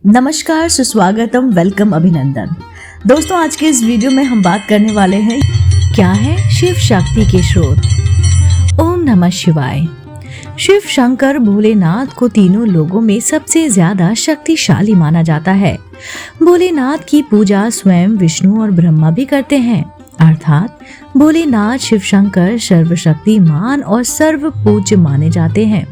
नमस्कार, सुस्वागतम, वेलकम, अभिनंदन। दोस्तों, आज के इस वीडियो में हम बात करने वाले हैं क्या है शिव शक्ति के स्रोत। ओम नमः शिवाय। शिव शंकर भोलेनाथ को तीनों लोगों में सबसे ज्यादा शक्तिशाली माना जाता है। भोलेनाथ की पूजा स्वयं विष्णु और ब्रह्मा भी करते हैं, अर्थात भोलेनाथ शिव शंकर सर्वशक्तिमान और सर्व पूज्य माने जाते हैं।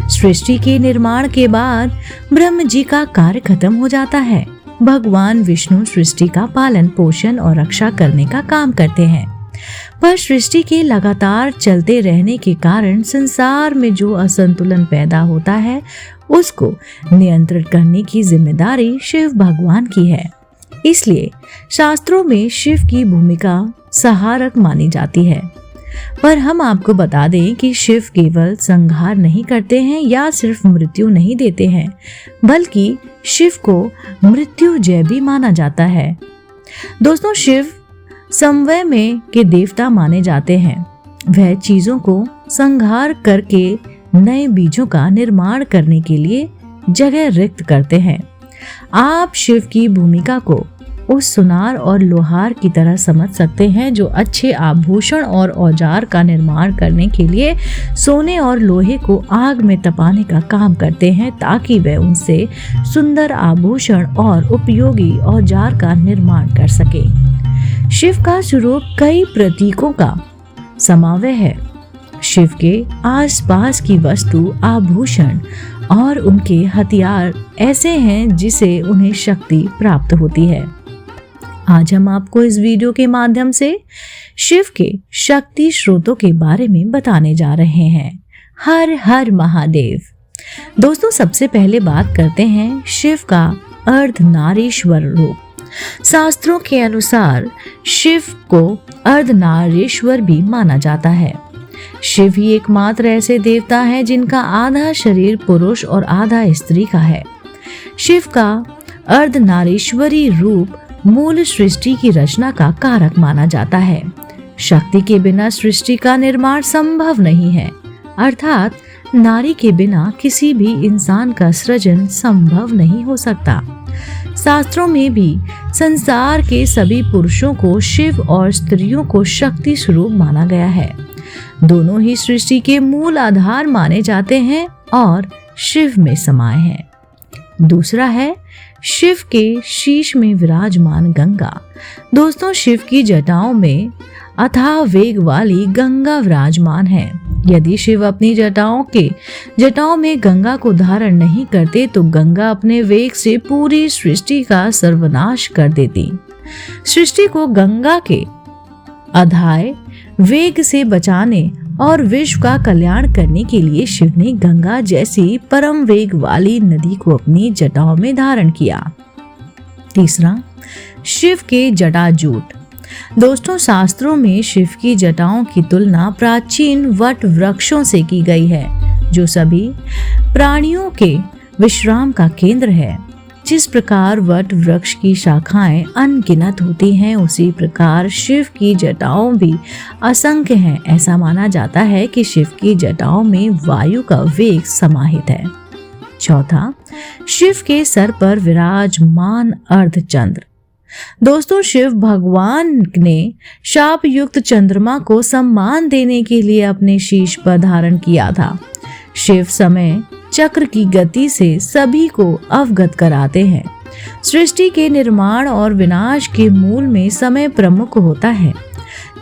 सृष्टि के निर्माण के बाद ब्रह्म जी का कार्य खत्म हो जाता है। भगवान विष्णु सृष्टि का पालन पोषण और रक्षा करने का काम करते हैं, पर सृष्टि के लगातार चलते रहने के कारण संसार में जो असंतुलन पैदा होता है उसको नियंत्रित करने की जिम्मेदारी शिव भगवान की है। इसलिए शास्त्रों में शिव की भूमिका सहारक मानी जाती है। पर हम आपको बता दें कि शिव केवल संहार नहीं करते हैं या सिर्फ मृत्यु नहीं देते हैं, बल्कि शिव को मृत्युजय भी माना जाता है। दोस्तों, शिव समन्वय में के देवता माने जाते हैं। वह चीजों को संहार करके नए बीजों का निर्माण करने के लिए जगह रिक्त करते हैं। आप शिव की भूमिका को उस सुनार और लोहार की तरह समझ सकते हैं जो अच्छे आभूषण और औजार का निर्माण करने के लिए सोने और लोहे को आग में तपाने का काम करते हैं, ताकि वह उनसे सुंदर आभूषण और उपयोगी औजार का निर्माण कर सके। शिव का स्वरूप कई प्रतीकों का समावय है। शिव के आसपास की वस्तु, आभूषण और उनके हथियार ऐसे हैं जिसे उन्हें शक्ति प्राप्त होती है। आज हम आपको इस वीडियो के माध्यम से शिव के शक्ति स्रोतों के बारे में बताने जा रहे हैं। हर हर महादेव। दोस्तों, सबसे पहले बात करते हैं शिव का अर्धनारीश्वर रूप। शास्त्रों के अनुसार शिव को अर्धनारीश्वर भी माना जाता है। शिव ही एकमात्र ऐसे देवता हैं जिनका आधा शरीर पुरुष और आधा स्त्री का है। शिव का अर्धनारीश्वरी रूप मूल सृष्टि की रचना का कारक माना जाता है। शक्ति के बिना सृष्टि का निर्माण संभव नहीं है, अर्थात नारी के बिना किसी भी इंसान का सृजन संभव नहीं हो सकता। शास्त्रों में भी संसार के सभी पुरुषों को शिव और स्त्रियों को शक्ति स्वरूप माना गया है। दोनों ही सृष्टि के मूल आधार माने जाते हैं और शिव में समाये हैं। दूसरा है शिव के शीश में विराजमान गंगा। दोस्तों, शिव की जटाओं में अथाह वेग वाली गंगा विराजमान है। यदि शिव अपनी जटाओं में गंगा को धारण नहीं करते तो गंगा अपने वेग से पूरी सृष्टि का सर्वनाश कर देती। सृष्टि को गंगा के अथाह वेग से बचाने और विश्व का कल्याण करने के लिए शिव ने गंगा जैसी परम वेग वाली नदी को अपनी जटाओं में धारण किया। तीसरा, शिव के जटाजूट। दोस्तों, शास्त्रों में शिव की जटाओं की तुलना प्राचीन वट वृक्षों से की गई है, जो सभी प्राणियों के विश्राम का केंद्र है। जिस प्रकार वट वृक्ष की शाखाएं अनगिनत होती हैं, उसी प्रकार शिव की जटाओं भी असंख्य हैं। ऐसा माना जाता है कि शिव की जटाओं में वायु का वेग समाहित है। चौथा, शिव के सर पर विराजमान अर्धचंद्र। दोस्तों, शिव भगवान ने शाप युक्त चंद्रमा को सम्मान देने के लिए अपने शीश पर धारण किया था। शिव समय चक्र की गति से सभी को अवगत कराते हैं। सृष्टि के निर्माण और विनाश के मूल में समय प्रमुख होता है।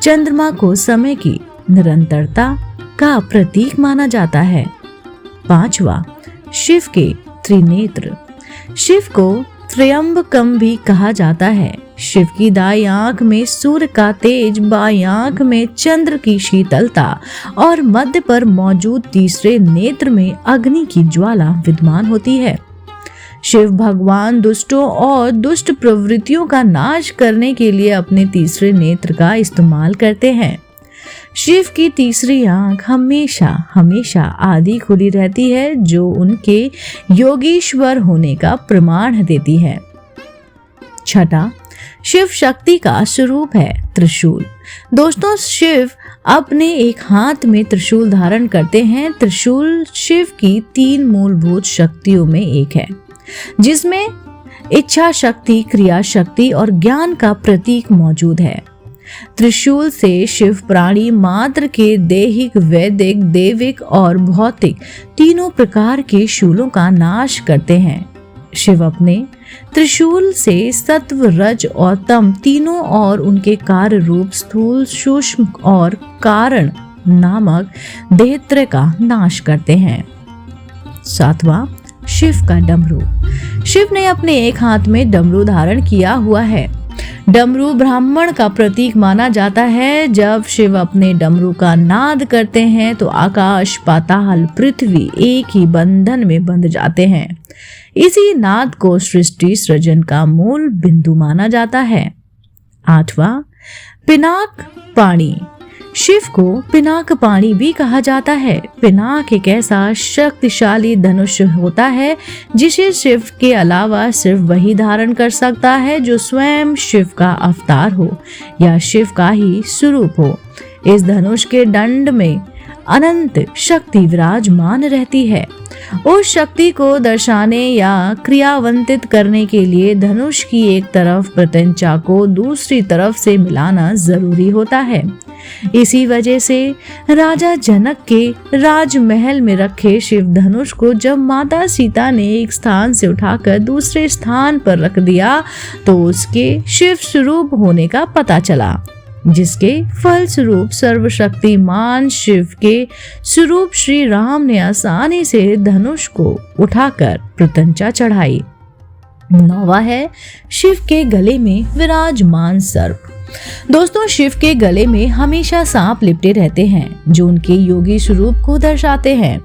चंद्रमा को समय की निरंतरता का प्रतीक माना जाता है। पांचवा, शिव के त्रिनेत्र। शिव को त्र्यंबकम भी कहा जाता है। शिव की दाई आंख में सूर्य का तेज, बाई आंख में चंद्र की शीतलता और मध्य पर मौजूद तीसरे नेत्र में अग्नि की ज्वाला विद्यमान होती है। शिव भगवान दुष्टों और दुष्ट प्रवृत्तियों का नाश करने के लिए अपने तीसरे नेत्र का इस्तेमाल करते हैं। शिव की तीसरी आंख हमेशा हमेशा आधी खुली रहती है, जो उनके योगीश्वर होने का प्रमाण देती है। छठा, शिव शक्ति का स्वरूप है त्रिशूल। दोस्तों, शिव अपने एक हाथ में त्रिशूल धारण करते हैं। त्रिशूल शिव की 3 मूलभूत शक्तियों में एक है। जिसमें इच्छा शक्ति, क्रिया शक्ति और ज्ञान का प्रतीक मौजूद है। त्रिशूल से शिव प्राणी मात्र के दैहिक, वैदिक, दैविक और भौतिक तीनों प्रकार के शूलों का नाश करते हैं। शिव अपने त्रिशूल से सत्व, रज और तम तीनों और उनके कार्य रूप स्थूल, सूक्ष्म और कारण नामक देहत्रय का नाश करते हैं। 7वां, शिव का डमरू। शिव ने अपने एक हाथ में डमरू धारण किया हुआ है। डमरू ब्राह्मण का प्रतीक माना जाता है। जब शिव अपने डमरू का नाद करते हैं तो आकाश, पाताल, पृथ्वी एक ही बंधन में बंध जाते हैं। इसी नाद को सृष्टि सृजन का मूल बिंदु माना जाता है। 8वां, पिनाक पाणी। शिव को पिनाक पाणी भी कहा जाता है। पिनाक एक ऐसा शक्तिशाली धनुष होता है जिसे शिव के अलावा सिर्फ वही धारण कर सकता है जो स्वयं शिव का अवतार हो या शिव का ही स्वरूप हो। इस धनुष के दंड में अनंत शक्ति विराजमान रहती है। उस शक्ति को दर्शाने या क्रियावंतित करने के लिए धनुष की एक तरफ प्रत्यंचा को दूसरी तरफ से मिलाना जरूरी होता है। इसी वजह से राजा जनक के राजमहल में रखे शिव धनुष को जब माता सीता ने एक स्थान से उठाकर दूसरे स्थान पर रख दिया तो उसके शिव स्वरूप होने का पता चला, जिसके फलस्वरूप सर्वशक्तिमान शिव के स्वरूप श्री राम ने आसानी से धनुष को उठाकर प्रत्यंचा चढ़ाई। 9वां है शिव के गले में विराजमान सर्प। दोस्तों, शिव के गले में हमेशा सांप लिपटे रहते हैं जो उनके योगी स्वरूप को दर्शाते हैं।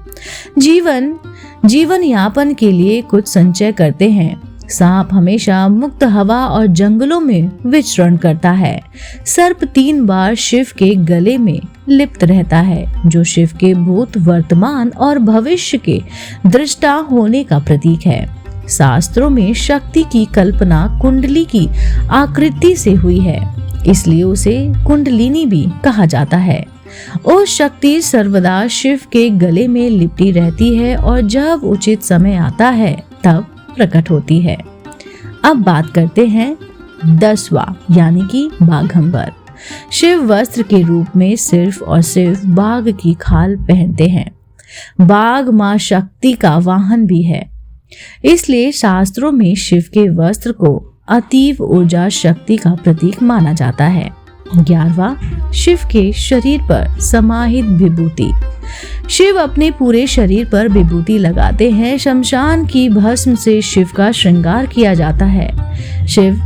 जीवन यापन के लिए कुछ संचय करते हैं। सांप हमेशा मुक्त हवा और जंगलों में विचरण करता है। सर्प 3 बार शिव के गले में लिप्त रहता है जो शिव के भूत, वर्तमान और भविष्य के दृष्टा होने का प्रतीक है। शास्त्रों में शक्ति की कल्पना कुंडली की आकृति से हुई है, इसलिए उसे कुंडलिनी भी कहा जाता है। उस शक्ति सर्वदा शिव के गले में लिपटी रहती है और जब उचित समय आता है तब प्रकट होती है। अब बात करते हैं 10वां यानी कि बाघंबर। शिव वस्त्र के रूप में सिर्फ और सिर्फ बाघ की खाल पहनते हैं। बाघ मां शक्ति का वाहन भी है, इसलिए शास्त्रों में शिव के वस्त्र को अतीव ऊर्जा शक्ति का प्रतीक माना जाता है। 11वां, शिव के शरीर पर समाहित विभूति। शिव अपने पूरे शरीर पर विभूति लगाते हैं। शमशान की भस्म से शिव का श्रृंगार किया जाता है। शिव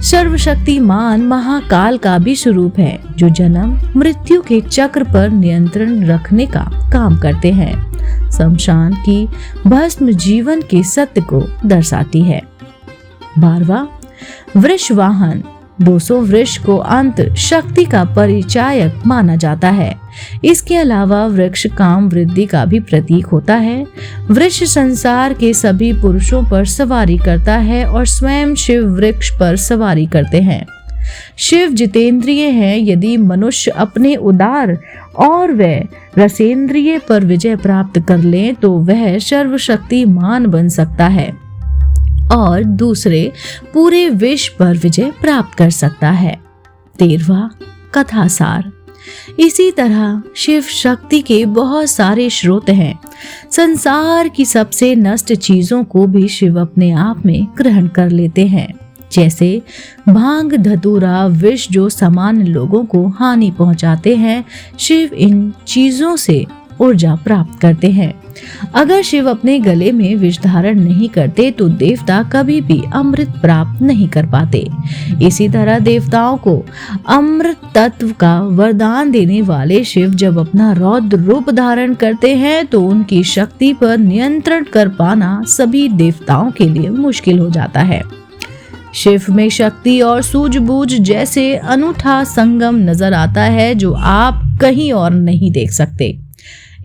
सर्वशक्तिमान महाकाल का भी स्वरूप है जो जन्म मृत्यु के चक्र पर नियंत्रण रखने का काम करते हैं। शमशान की भस्म जीवन के सत्य को दर्शाती है। 12वां, वृष वाहन। 200 वृक्ष को अंत शक्ति का परिचायक माना जाता है। इसके अलावा वृक्ष काम वृद्धि का भी प्रतीक होता है। वृक्ष संसार के सभी पुरुषों पर सवारी करता है और स्वयं शिव वृक्ष पर सवारी करते हैं। शिव जितेंद्रिय हैं। यदि मनुष्य अपने उदार और वह रसेंद्रिय पर विजय प्राप्त कर ले तो वह सर्वशक्तिमान बन सकता है और दूसरे पूरे विश्व पर विजय प्राप्त कर सकता है। 13वां, कथासार। इसी तरह शिव शक्ति के बहुत सारे स्रोत हैं। संसार की सबसे नष्ट चीजों को भी शिव अपने आप में ग्रहण कर लेते हैं, जैसे भांग, धतूरा, विष जो सामान्य लोगों को हानि पहुंचाते हैं। शिव इन चीजों से ऊर्जा प्राप्त करते हैं। अगर शिव अपने गले में विष धारण नहीं करते तो देवता कभी भी अमृत प्राप्त नहीं कर पाते। इसी तरह देवताओं को अमृत तत्व का वरदान देने वाले शिव जब अपना रौद्र रूप धारण करते हैं तो उनकी शक्ति पर नियंत्रण कर पाना सभी देवताओं के लिए मुश्किल हो जाता है। शिव में शक्ति और सूझबूझ जैसे अनूठा संगम नजर आता है जो आप कहीं और नहीं देख सकते।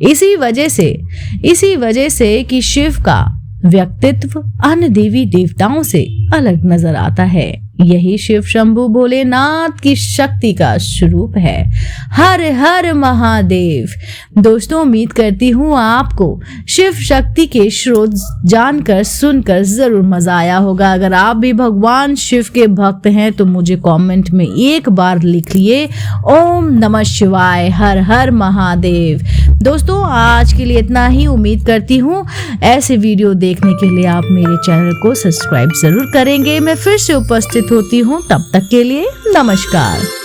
इसी वजह से कि शिव का व्यक्तित्व अन्य देवी देवताओं से अलग नजर आता है। यही शिव शंभू भोलेनाथ की शक्ति का स्वरूप है। हर हर महादेव। दोस्तों, उम्मीद करती हूँ आपको शिव शक्ति के स्रोत जानकर सुनकर जरूर मजा आया होगा। अगर आप भी भगवान शिव के भक्त हैं तो मुझे कमेंट में एक बार लिखिए ओम नमः शिवाय, हर हर महादेव। दोस्तों, आज के लिए इतना ही। उम्मीद करती हूँ ऐसे वीडियो देखने के लिए आप मेरे चैनल को सब्सक्राइब जरूर करेंगे। मैं फिर से उपस्थित होती हूँ, तब तक के लिए नमस्कार।